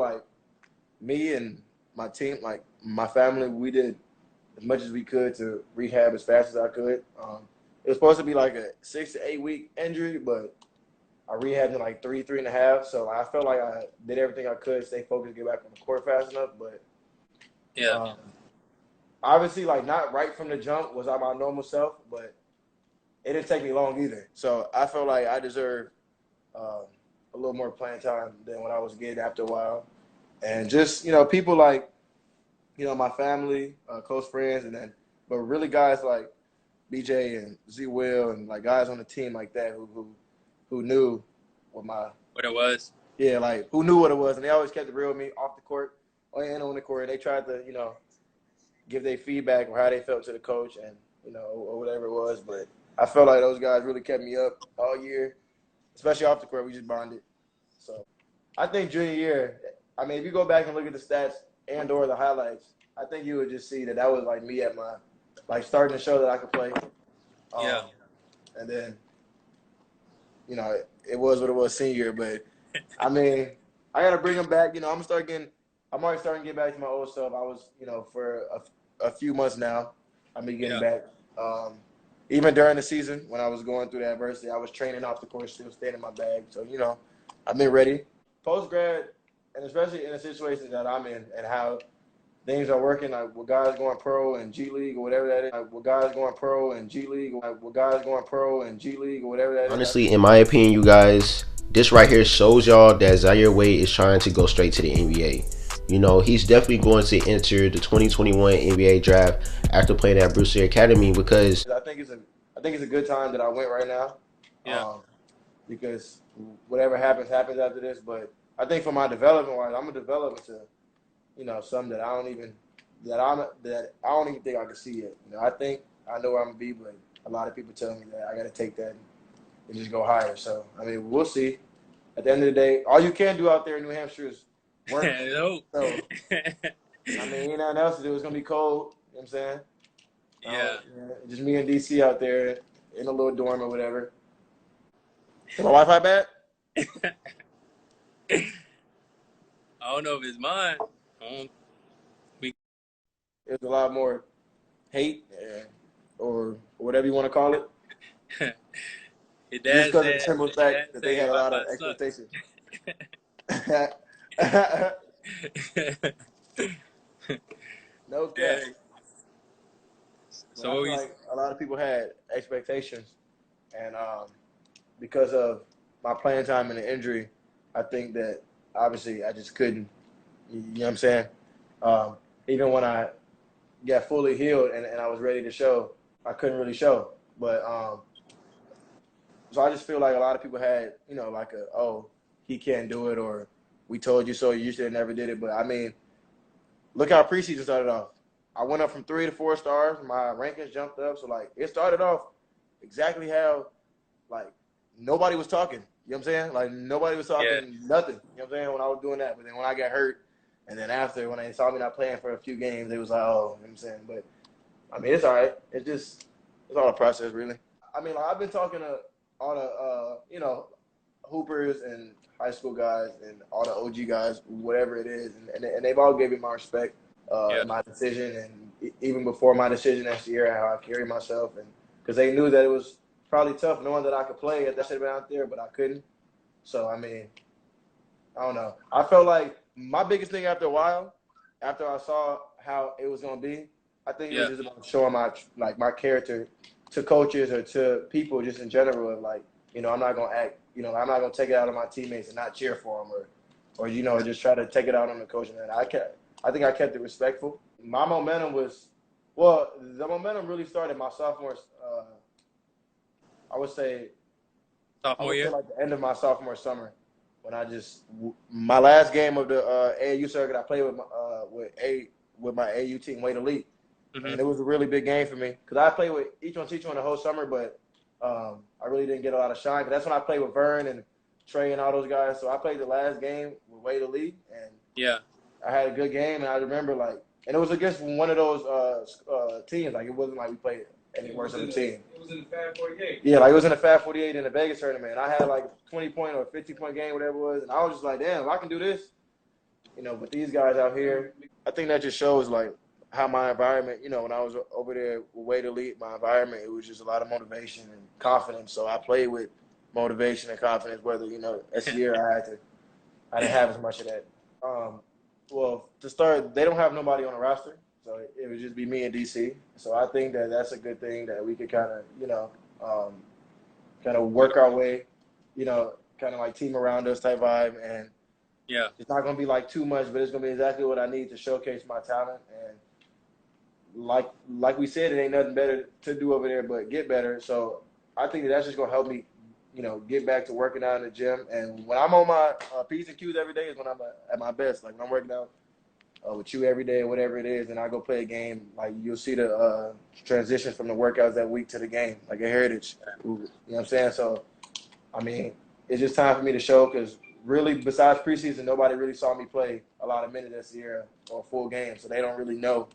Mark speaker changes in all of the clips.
Speaker 1: like me and my team, like my family, we did as much as we could to rehab as fast as I could. It was supposed to be like a 6 to 8 week injury, but I rehabbed in like 3.5. So I felt like I did everything I could, stay focused, get back on the court fast enough. But
Speaker 2: Yeah.
Speaker 1: obviously, like not right from the jump was I my normal self, but it didn't take me long either. So I felt like I deserved a little more playing time than what I was getting after a while. And just, people like, my family, close friends, but really guys like BJ and Z Will and like guys on the team like that who knew what
Speaker 2: it was.
Speaker 1: Yeah, like who knew what it was, and they always kept it real with me off the court and on the court. They tried to, give their feedback or how they felt to the coach and, or whatever it was. But I felt like those guys really kept me up all year, especially off the court. We just bonded. So I think junior year, I mean, if you go back and look at the stats and or the highlights, I think you would just see that was like me at my, like starting to show that I could play.
Speaker 2: Yeah.
Speaker 1: And then, it was what it was senior year. But, I mean, I got to bring them back. I'm already starting to get back to my old self. I was, for a few months now, I've been getting back. Even during the season when I was going through the adversity, I was training off the court, still staying in my bag. So, I've been ready. Post-grad, and especially in the situation that I'm in and how things are working, like with guys going pro and G League or whatever that is, like with guys going pro and G League, or whatever that is.
Speaker 3: Honestly, in my opinion, you guys, this right here shows y'all that Zaire Wade is trying to go straight to the NBA. He's definitely going to enter the 2021 NBA draft after playing at Brewster Academy because
Speaker 1: I think it's a good time that I went right now.
Speaker 2: Yeah.
Speaker 1: Because whatever happens after this. But I think for my development wise, I'm gonna develop into, something that I don't even think I can see yet. I think I know where I'm gonna be, but a lot of people tell me that I gotta take that and just go higher. So I mean, we'll see. At the end of the day, all you can do out there in New Hampshire is work.
Speaker 2: No.
Speaker 1: So I mean, ain't nothing else to do. It's gonna be cold. You know what I'm saying?
Speaker 2: Yeah.
Speaker 1: Just me and DC out there in a little dorm or whatever. Is my Wi-Fi bad?
Speaker 2: I don't know if it's mine.
Speaker 1: There's a lot more hate or whatever you want to call it.
Speaker 2: Just
Speaker 1: because of the simple fact that they had a lot of expectations. No cap. So I feel like a lot of people had expectations, and because of my playing time and the injury, I think that obviously I just couldn't. You know what I'm saying? Even when I got fully healed and I was ready to show, I couldn't really show. But so I just feel like a lot of people had, like he can't do it, or we told you so, you should have never did it. But I mean, look how preseason started off. I went up from 3 to 4 stars. My rankings jumped up. So, like, it started off exactly how, like, nobody was talking. You know what I'm saying? Like, nobody was talking nothing. You know what I'm saying? When I was doing that. But then when I got hurt, and then after, when they saw me not playing for a few games, they was like, oh, you know what I'm saying? But, I mean, it's all right. It's all a process, really. I mean, like, I've been talking to all the, hoopers and high school guys and all the OG guys, whatever it is, and they've all gave me my respect, my decision, and even before my decision next year, how I carry myself, and because they knew that it was probably tough knowing that I could play at that shit out there, but I couldn't. So I mean, I don't know. I felt like my biggest thing after a while, after I saw how it was gonna be, I think it was just about showing my character to coaches or to people just in general. Like, I'm not gonna act. I'm not gonna take it out on my teammates and not cheer for them, or just try to take it out on the coach. And I think I kept it respectful. My momentum the momentum really started my sophomore. I would say
Speaker 2: sophomore year,
Speaker 1: like the end of my sophomore summer, when my last game of the AAU circuit, I played with my AAU team, Wade Elite, and it was a really big game for me because I played with each one the whole summer, but I really didn't get a lot of shine because that's when I played with Vern and Trey and all those guys. So I played the last game with Wade Elite, and I had a good game, and I remember and it was against one of those teams. Like, it wasn't like we played any worse of a team.
Speaker 4: It was in the Fab 48.
Speaker 1: Yeah, like it was in the Fab 48 in the Vegas tournament. I had like 20-point or 50-point game, whatever it was, and I was just like, damn, if I can do this, But these guys out here, I think that just shows like how my environment, when I was over there with Wade Elite, my environment, it was just a lot of motivation and confidence. So I played with motivation and confidence, whether, this year I didn't have as much of that. Well, to start, they don't have nobody on the roster. So it would just be me and DC. So I think that that's a good thing that we could kind of work our way, kind of like team around us type vibe. And
Speaker 2: Yeah.
Speaker 1: it's not going to be like too much, but it's going to be exactly what I need to showcase my talent. And like we said, it ain't nothing better to do over there but get better. So I think that's just going to help me, get back to working out in the gym. And when I'm on my P's and Q's every day is when I'm at my best. Like when I'm working out with you every day or whatever it is, and I go play a game, like you'll see the transition from the workouts that week to the game, like a Heritage. You know what I'm saying? So, I mean, it's just time for me to show because really, besides preseason, nobody really saw me play a lot of minutes this year or full game, so they don't really know.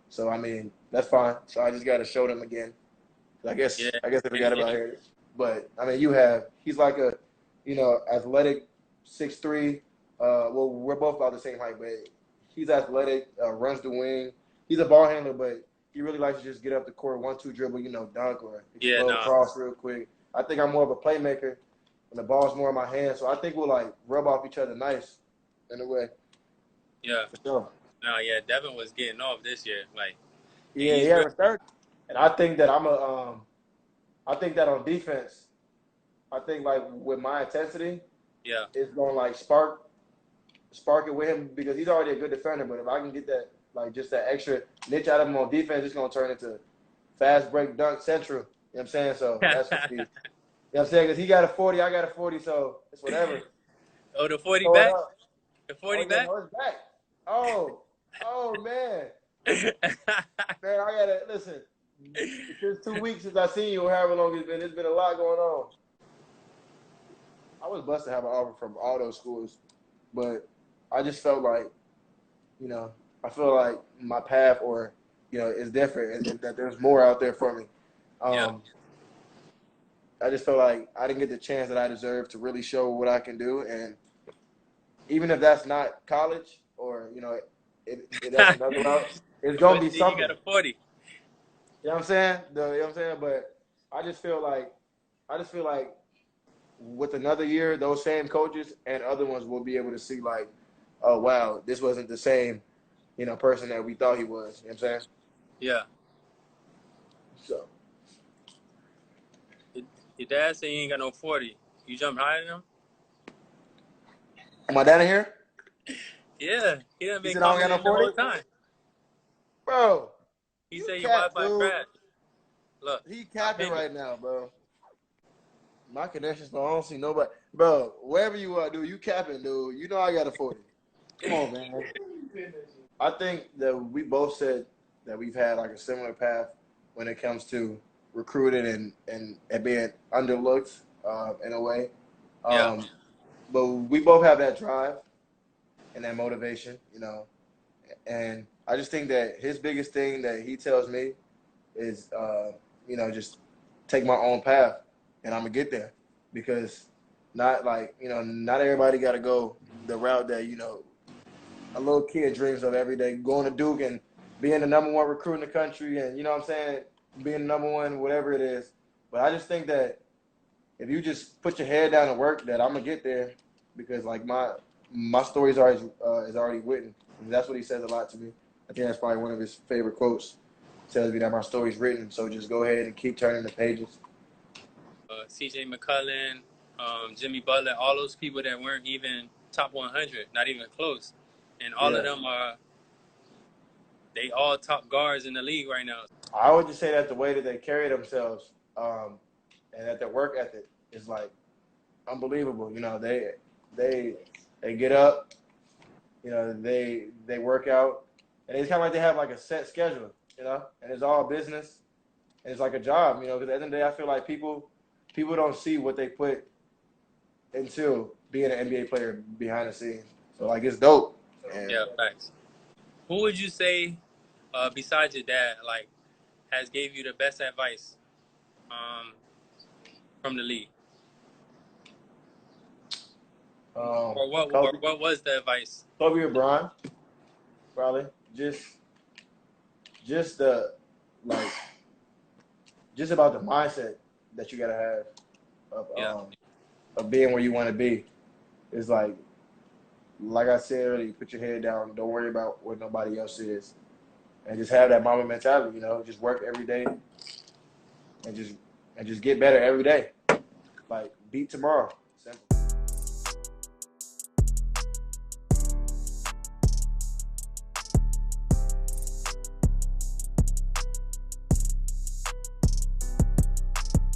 Speaker 1: So, I mean, that's fine. So I just got to show them again. I guess
Speaker 2: Yeah.
Speaker 1: they forgot about Heritage. But, I mean, he's like a, athletic 6'3". Well, we're both about the same height, but he's athletic, runs the wing. He's a ball handler, but he really likes to just get up the court, 1-2 dribble, dunk or explode cross real quick. I think I'm more of a playmaker, and the ball's more in my hands. So I think we'll like rub off each other nice, in a way.
Speaker 2: Yeah.
Speaker 1: For sure.
Speaker 2: No, yeah, Devin was getting off this year. Like,
Speaker 1: Yeah, he averaged 30. And I think that I think that on defense, I think like with my intensity,
Speaker 2: yeah,
Speaker 1: it's gonna like spark it with him because he's already a good defender. But if I can get that like just that extra niche out of him on defense, it's gonna turn into fast break dunk central. You know what I'm saying? So that's gonna be. You know what I'm saying? Because he got a 40, I got a 40, so it's whatever.
Speaker 2: Oh, the 40
Speaker 1: Throw it
Speaker 2: back?
Speaker 1: up.
Speaker 2: The 40
Speaker 1: yeah,
Speaker 2: back?
Speaker 1: no, it's back. Oh, man. Man, I gotta listen. It's been 2 weeks since I seen you, or however long it's been. There's been a lot going on. I was blessed to have an offer from all those schools, but I just felt like, I feel like my path or, is different and that there's more out there for me.
Speaker 2: Yeah.
Speaker 1: I just felt like I didn't get the chance that I deserved to really show what I can do. And even if that's not college or, that's another route, it's going to be something.
Speaker 2: You got a 40.
Speaker 1: You know what I'm saying? You know what I'm saying? But I just feel like with another year, those same coaches and other ones will be able to see like, oh, wow, this wasn't the same, person that we thought he was. You know what I'm saying?
Speaker 2: Yeah.
Speaker 1: So.
Speaker 2: Your dad said you ain't got no 40. You jumped higher than him?
Speaker 1: Am I down in here?
Speaker 2: Yeah. He done
Speaker 1: He
Speaker 2: been
Speaker 1: said I don't got no
Speaker 2: commenting the
Speaker 1: 40?
Speaker 2: whole time.
Speaker 1: Bro.
Speaker 2: He said your Wi-Fi trash. Look.
Speaker 1: He capping right now, bro. My connections, bro. I don't see nobody. Bro, wherever you are, dude, you capping, dude. You know I got a 40. Come on, man. I think that we both said that we've had like a similar path when it comes to recruiting and being underlooked in a way.
Speaker 2: Yeah.
Speaker 1: But we both have that drive and that motivation, And I just think that his biggest thing that he tells me is, just take my own path and I'm going to get there. Because not everybody got to go the route that, a little kid dreams of every day, going to Duke and being the number one recruit in the country and, what I'm saying, being the number one, whatever it is. But I just think that if you just put your head down and work, that I'm going to get there because, like, my story is already written. And that's what he says a lot to me. I think that's probably one of his favorite quotes. He tells me that my story's written, so just go ahead and keep turning the pages.
Speaker 2: C.J. McCullum, Jimmy Butler, all those people that weren't even top 100, not even close. And all of them they all top guards in the league right now.
Speaker 1: I would just say that the way that they carry themselves and that their work ethic is like unbelievable. They get up, they work out, and it's kind of like they have like a set schedule, and it's all business, and it's like a job, because at the end of the day, I feel like people don't see what they put into being an NBA player behind the scenes. So like it's dope. And
Speaker 2: yeah, thanks. Who would you say, besides your dad, like, has gave you the best advice from the league? Or
Speaker 1: Kobe,
Speaker 2: what was the advice?
Speaker 1: Kobe or Bron, probably. Just the like, just about the mindset that you gotta have of
Speaker 2: Yeah.
Speaker 1: of being where you want to be. It's like I said earlier, put your head down. Don't worry about what nobody else is, and just have that Mamba mentality. You know, just work every day, and just get better every day. Like beat tomorrow.